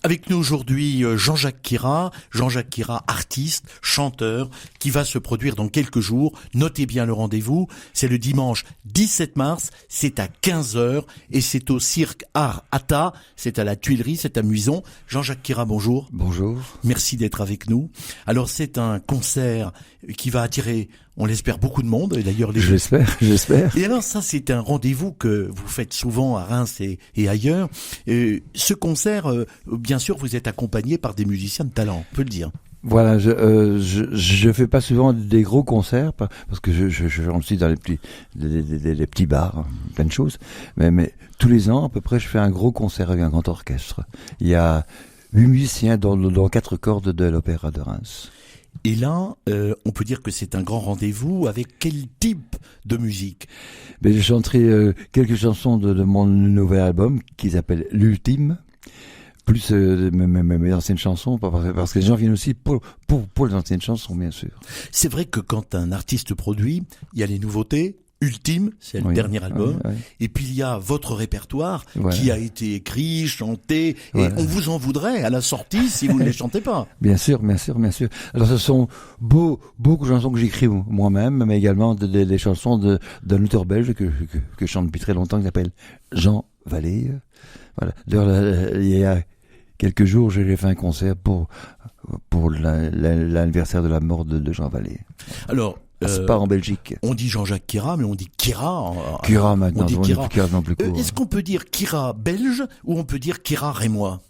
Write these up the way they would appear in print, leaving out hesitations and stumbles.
Avec nous aujourd'hui Jean-Jacques Queyras, artiste, chanteur, qui va se produire dans quelques jours. Notez bien le rendez-vous, c'est le dimanche 17 mars, c'est à 15h et c'est au Cirque Art Atta, c'est à la Tuilerie, c'est à Muison. Jean-Jacques Queyras, bonjour. Bonjour. Merci d'être avec nous. Alors c'est un concert qui va attirer, on l'espère, beaucoup de monde. Et d'ailleurs, J'espère. Et alors ça, c'est un rendez-vous que vous faites souvent à Reims et ailleurs. Ce concert, bien sûr, vous êtes accompagné par des musiciens de talent, on peut le dire. Voilà, je fais pas souvent des gros concerts parce que je chante aussi dans les petits bars, plein de choses. Mais tous les ans, à peu près, je fais un gros concert avec un grand orchestre. Il y a 8 musiciens dans 4 cordes de l'Opéra de Reims. Et là, on peut dire que c'est un grand rendez-vous avec quel type de musique? Je chanterai quelques chansons de mon nouvel album qui s'appelle L'Ultime, plus mes anciennes chansons, parce que les gens viennent aussi pour les anciennes chansons, bien sûr. C'est vrai que quand un artiste produit, il y a les nouveautés. Ultime, c'est le dernier album, oui. Et puis il y a votre répertoire qui a été écrit, chanté, et on vous en voudrait à la sortie si vous ne les chantez pas. Bien sûr. Alors ce sont beaucoup de chansons que j'écris moi-même, mais également des chansons d'un auteur belge que je chante depuis très longtemps, qui s'appelle Jean Vallée. Voilà. D'ailleurs, il y a quelques jours, j'ai fait un concert pour l'anniversaire de la mort de Jean Vallée. Alors, Spa en Belgique. On dit Jean-Jacques Queyras, mais on dit Queyras. Queyras maintenant, on dit Queyras. Non plus court. Est-ce qu'on peut dire Queyras belge ou on peut dire Queyras rémois?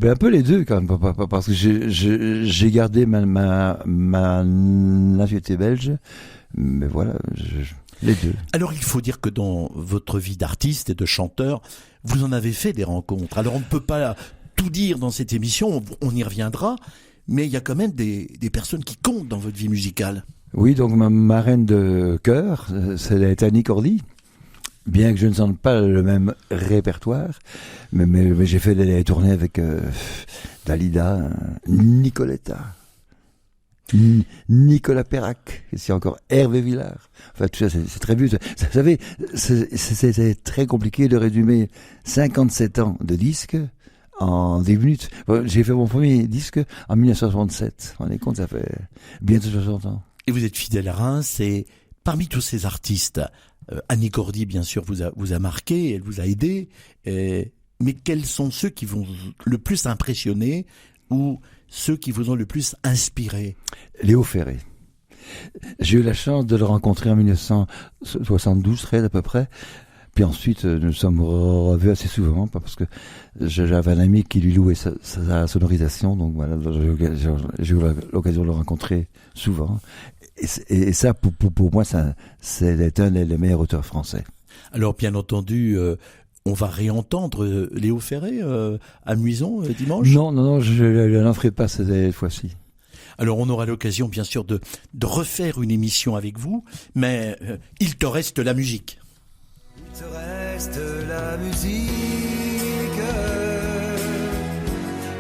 Un peu les deux quand même, parce que j'ai gardé ma nationalité belge, mais voilà, les deux. Alors il faut dire que dans votre vie d'artiste et de chanteur, vous en avez fait des rencontres. Alors on ne peut pas tout dire dans cette émission, on y reviendra. Mais il y a quand même des personnes qui comptent dans votre vie musicale. Oui, donc ma reine de cœur, c'est Annie Cordy. Bien que je ne sente pas le même répertoire, mais j'ai fait des tournées avec Dalida, Nicoletta, Nicolas Perrac, et c'est encore Hervé Villard. Enfin, tout ça, c'est très vieux. Vous savez, c'était très compliqué de résumer 57 ans de disques en 10 minutes. J'ai fait mon premier disque en 1967. On est compte, ça fait bientôt 60 ans. Et vous êtes fidèle à Reims, et parmi tous ces artistes, Annie Cordy, bien sûr, vous a marqué, elle vous a aidé, mais quels sont ceux qui vous le plus impressionné ou ceux qui vous ont le plus inspiré? Léo Ferré. J'ai eu la chance de le rencontrer en 1972, 13 à peu près. Puis ensuite, nous sommes revus assez souvent, parce que j'avais un ami qui lui louait sa sonorisation, donc voilà, j'ai eu l'occasion de le rencontrer souvent. Et ça, pour moi, c'est un des meilleurs auteurs français. Alors, bien entendu, on va réentendre Léo Ferré à Muison dimanche? Non, je n'en ferai pas cette fois-ci. Alors on aura l'occasion, bien sûr, de refaire une émission avec vous, mais il te reste la musique. Il te reste la musique,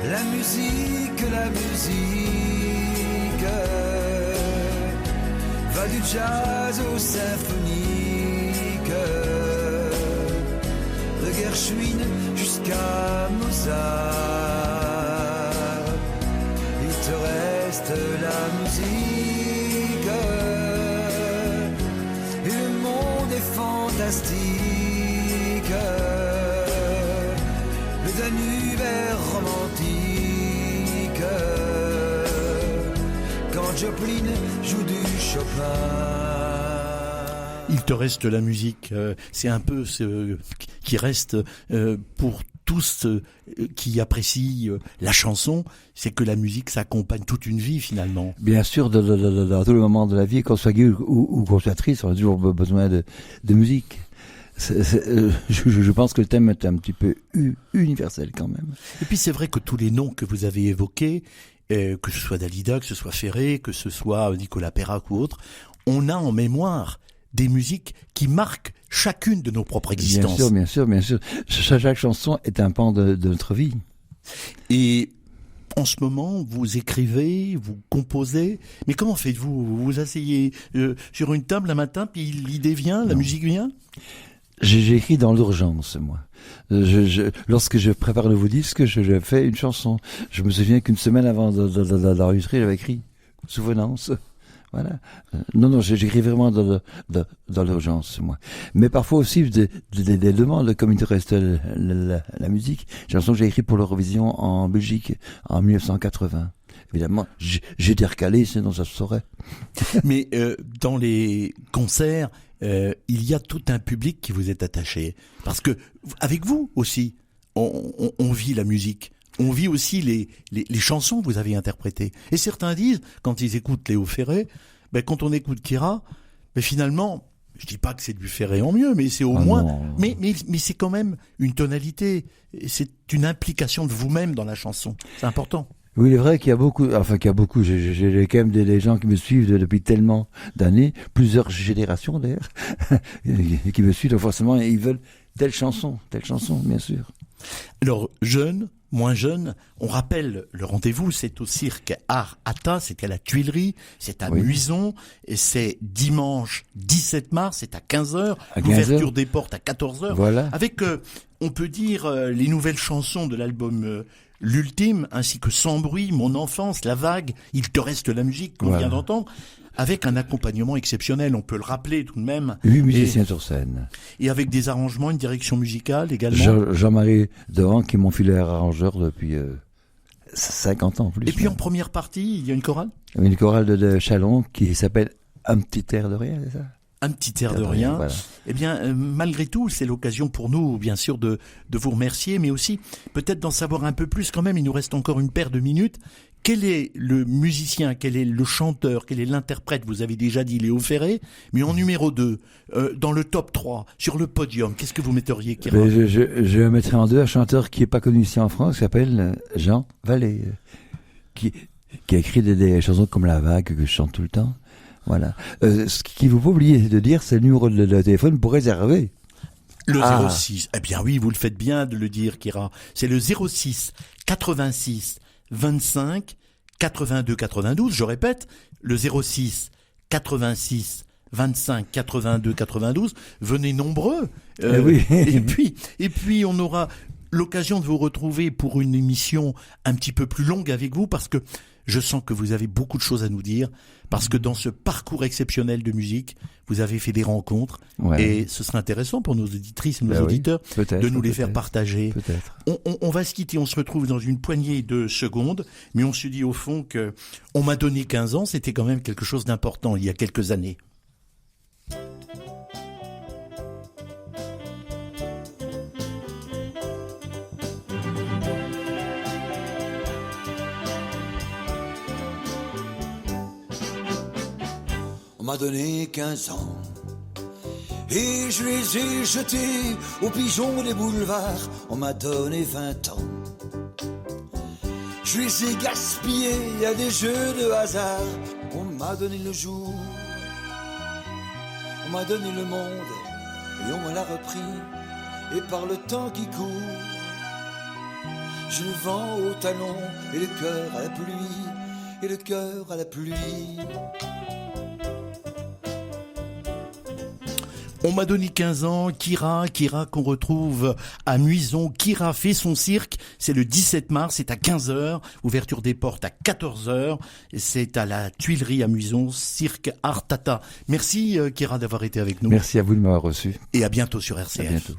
la musique, la musique, va du jazz au symphonique, de Gershwin jusqu'à Mozart. Il te reste la musique, et le monde est fantastique. Le Danube est romantique quand Joplin joue du Chopin. Il te reste la musique, c'est un peu ce qui reste pour tous qui apprécient la chanson, c'est que la musique s'accompagne toute une vie finalement. Bien sûr, dans tous les moments de la vie, qu'on soit gay ou qu'on soit triste, on a toujours besoin de musique. Je pense que le thème est un petit peu universel quand même. Et puis c'est vrai que tous les noms que vous avez évoqués, que ce soit Dalida, que ce soit Ferré, que ce soit Nicolas Perrac ou autre, on a en mémoire des musiques qui marquent chacune de nos propres existences. Bien sûr. Chaque chanson est un pan de notre vie. Et en ce moment, vous écrivez, vous composez, mais comment faites-vous? Vous vous asseyez sur une table un matin, puis l'idée vient, la musique vient? J'ai écrit dans l'urgence, moi. Lorsque je prépare le nouveau disque, je fais une chanson. Je me souviens qu'une semaine avant d'enregistrer, j'avais écrit Souvenance. Voilà. Non, j'écris vraiment dans l'urgence, moi. Mais parfois aussi des demandes, comme il te reste la musique. J'ai une chanson que j'ai écrite pour l'Eurovision en Belgique en 1980. Évidemment, j'étais recalé, sinon ça se saurait. Mais dans les concerts, il y a tout un public qui vous est attaché. Parce que, avec vous aussi, on vit la musique. On vit aussi les chansons que vous avez interprétées. Et certains disent, quand ils écoutent Léo Ferré, quand on écoute Kira, finalement, je dis pas que c'est du Ferré en mieux, mais c'est au moins... Non. Mais c'est quand même une tonalité. C'est une implication de vous-même dans la chanson. C'est important. Oui, il est vrai qu'il y a beaucoup, j'ai quand même des gens qui me suivent depuis tellement d'années, plusieurs générations d'ailleurs, qui me suivent, donc forcément, ils veulent telle chanson, bien sûr. Alors, jeunes, moins jeunes, on rappelle le rendez-vous, c'est au cirque Art Atta, c'est à la Tuilerie, c'est à Muison, et c'est dimanche 17 mars, c'est à 15h, l'ouverture des portes à 14h, voilà. Avec, on peut dire, les nouvelles chansons de l'album L'Ultime, ainsi que Sans bruit, Mon enfance, La vague, Il te reste la musique qu'on vient d'entendre, avec un accompagnement exceptionnel, on peut le rappeler tout de même. 8 musiciens sur scène. Et avec des arrangements, une direction musicale également. Jean-Marie Devant, qui est mon filaire arrangeur depuis 50 ans plus. Et puis en première partie, il y a une chorale. Une chorale de Chalon qui s'appelle Un petit air de rien, c'est ça? Un petit air de rien. Voilà. Eh bien, malgré tout, c'est l'occasion pour nous, bien sûr, de vous remercier, mais aussi peut-être d'en savoir un peu plus quand même. Il nous reste encore une paire de minutes. Quel est le musicien, quel est le chanteur, quel est l'interprète? Vous avez déjà dit Léo Ferré, mais en numéro 2, dans le top 3, sur le podium, qu'est-ce que vous metteriez, Kira? Je mettrai en 2 un chanteur qui est pas connu ici en France, qui s'appelle Jean Vallée, qui a écrit des chansons comme La Vague, que je chante tout le temps. Voilà. Ce qu'il ne faut pas oublier de dire, c'est le numéro de téléphone pour réserver. Le 06. Eh bien oui, vous le faites bien de le dire, Kira. C'est le 06 86 25 82 92. Je répète, le 06 86 25 82 92. Venez nombreux. Oui. et puis on aura l'occasion de vous retrouver pour une émission un petit peu plus longue avec vous, parce que je sens que vous avez beaucoup de choses à nous dire, parce que dans ce parcours exceptionnel de musique, vous avez fait des rencontres, et ce serait intéressant pour nos auditrices et nos auditeurs de nous les faire partager. Peut-être. On va se quitter, on se retrouve dans une poignée de secondes, mais on se dit au fond que on m'a donné 15 ans, c'était quand même quelque chose d'important il y a quelques années. On m'a donné 15 ans et je les ai jetés aux pigeons des boulevards. On m'a donné 20 ans, je les ai gaspillés à des jeux de hasard. On m'a donné le jour, on m'a donné le monde et on me l'a repris. Et par le temps qui court, je le vends au talon et le cœur à la pluie, et le cœur à la pluie. On m'a donné 15 ans, Kira qu'on retrouve à Muison. Kira fait son cirque, c'est le 17 mars, c'est à 15h, ouverture des portes à 14h, c'est à la Tuilerie à Muison, cirque Art Atta. Merci Kira d'avoir été avec nous. Merci à vous de m'avoir reçu. Et à bientôt sur RCF. À bientôt.